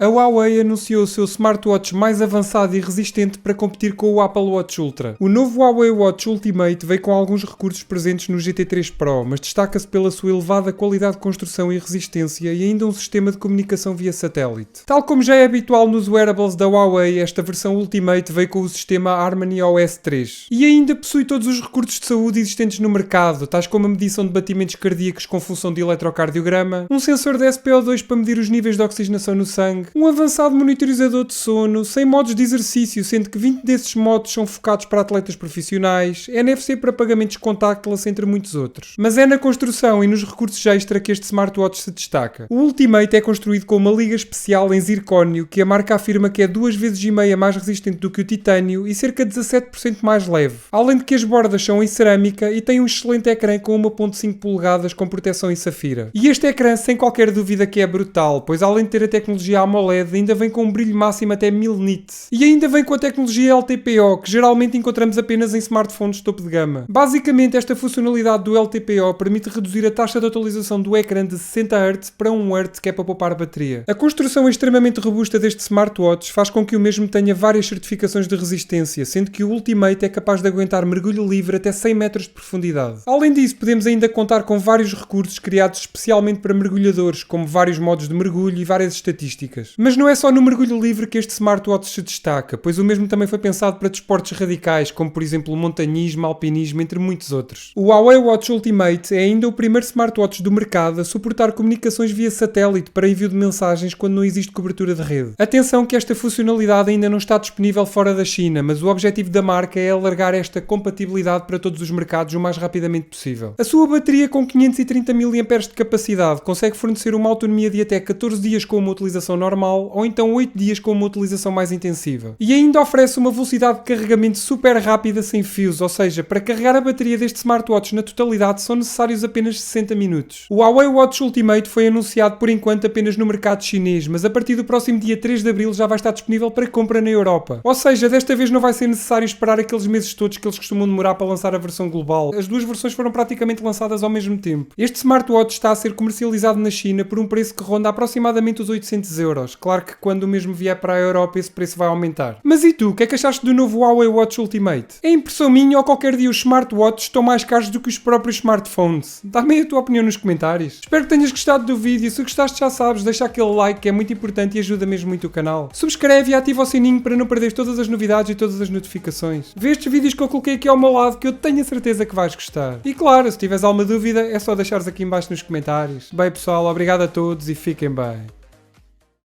A Huawei anunciou o seu smartwatch mais avançado e resistente para competir com o Apple Watch Ultra. O novo Huawei Watch Ultimate veio com alguns recursos presentes no GT3 Pro, mas destaca-se pela sua elevada qualidade de construção e resistência e ainda um sistema de comunicação via satélite. Tal como já é habitual nos wearables da Huawei, esta versão Ultimate veio com o sistema Harmony OS 3. E ainda possui todos os recursos de saúde existentes no mercado, tais como a medição de batimentos cardíacos com função de eletrocardiograma, um sensor de SpO2 para medir os níveis de oxigenação no sangue, um avançado monitorizador de sono, 100 modos de exercício, sendo que 20 desses modos são focados para atletas profissionais, NFC para pagamentos contactless, entre muitos outros. Mas é na construção e nos recursos extra que este smartwatch se destaca. O Ultimate é construído com uma liga especial em zircónio, que a marca afirma que é 2,5 vezes mais resistente do que o titânio e cerca de 17% mais leve. Além de que as bordas são em cerâmica e tem um excelente ecrã com 1.5 polegadas com proteção em safira. E este ecrã, sem qualquer dúvida, que é brutal, pois além de ter a tecnologia AMOLED, ainda vem com um brilho máximo até 1000 nits. E ainda vem com a tecnologia LTPO, que geralmente encontramos apenas em smartphones de topo de gama. Basicamente, esta funcionalidade do LTPO permite reduzir a taxa de atualização do ecrã de 60 Hz para 1 Hz, que é para poupar bateria. A construção extremamente robusta deste smartwatch faz com que o mesmo tenha várias certificações de resistência, sendo que o Ultimate é capaz de aguentar mergulho livre até 100 metros de profundidade. Além disso, podemos ainda contar com vários recursos criados especialmente para mergulhadores, como vários modos de mergulho e várias estatísticas. Mas não é só no mergulho livre que este smartwatch se destaca, pois o mesmo também foi pensado para desportos radicais, como por exemplo montanhismo, alpinismo, entre muitos outros. O Huawei Watch Ultimate é ainda o primeiro smartwatch do mercado a suportar comunicações via satélite para envio de mensagens quando não existe cobertura de rede. Atenção que esta funcionalidade ainda não está disponível fora da China, mas o objetivo da marca é alargar esta compatibilidade para todos os mercados o mais rapidamente possível. A sua bateria com 530 mAh de capacidade consegue fornecer uma autonomia de até 14 dias com uma utilização normal ou então 8 dias com uma utilização mais intensiva. E ainda oferece uma velocidade de carregamento super rápida sem fios, ou seja, para carregar a bateria deste smartwatch na totalidade são necessários apenas 60 minutos. O Huawei Watch Ultimate foi anunciado por enquanto apenas no mercado chinês, mas a partir do próximo dia 3 de abril já vai estar disponível para compra na Europa. Ou seja, desta vez não vai ser necessário esperar aqueles meses todos que eles costumam demorar para lançar a versão global. As duas versões foram praticamente lançadas ao mesmo tempo. Este smartwatch está a ser comercializado na China por um preço que ronda aproximadamente os 800€. Claro que quando o mesmo vier para a Europa esse preço vai aumentar. Mas e tu, o que é que achaste do novo Huawei Watch Ultimate? É impressão minha ou qualquer dia os smartwatches estão mais caros do que os próprios smartphones? Dá-me aí a tua opinião nos comentários. Espero que tenhas gostado do vídeo. Se gostaste já sabes, deixa aquele like que é muito importante e ajuda mesmo muito o canal. Subscreve e ativa o sininho para não perderes todas as novidades e todas as notificações. Vê estes vídeos que eu coloquei aqui ao meu lado que eu tenho a certeza que vais gostar. E claro, se tiveres alguma dúvida é só deixares aqui em baixo nos comentários. Bem pessoal, obrigado a todos e fiquem bem.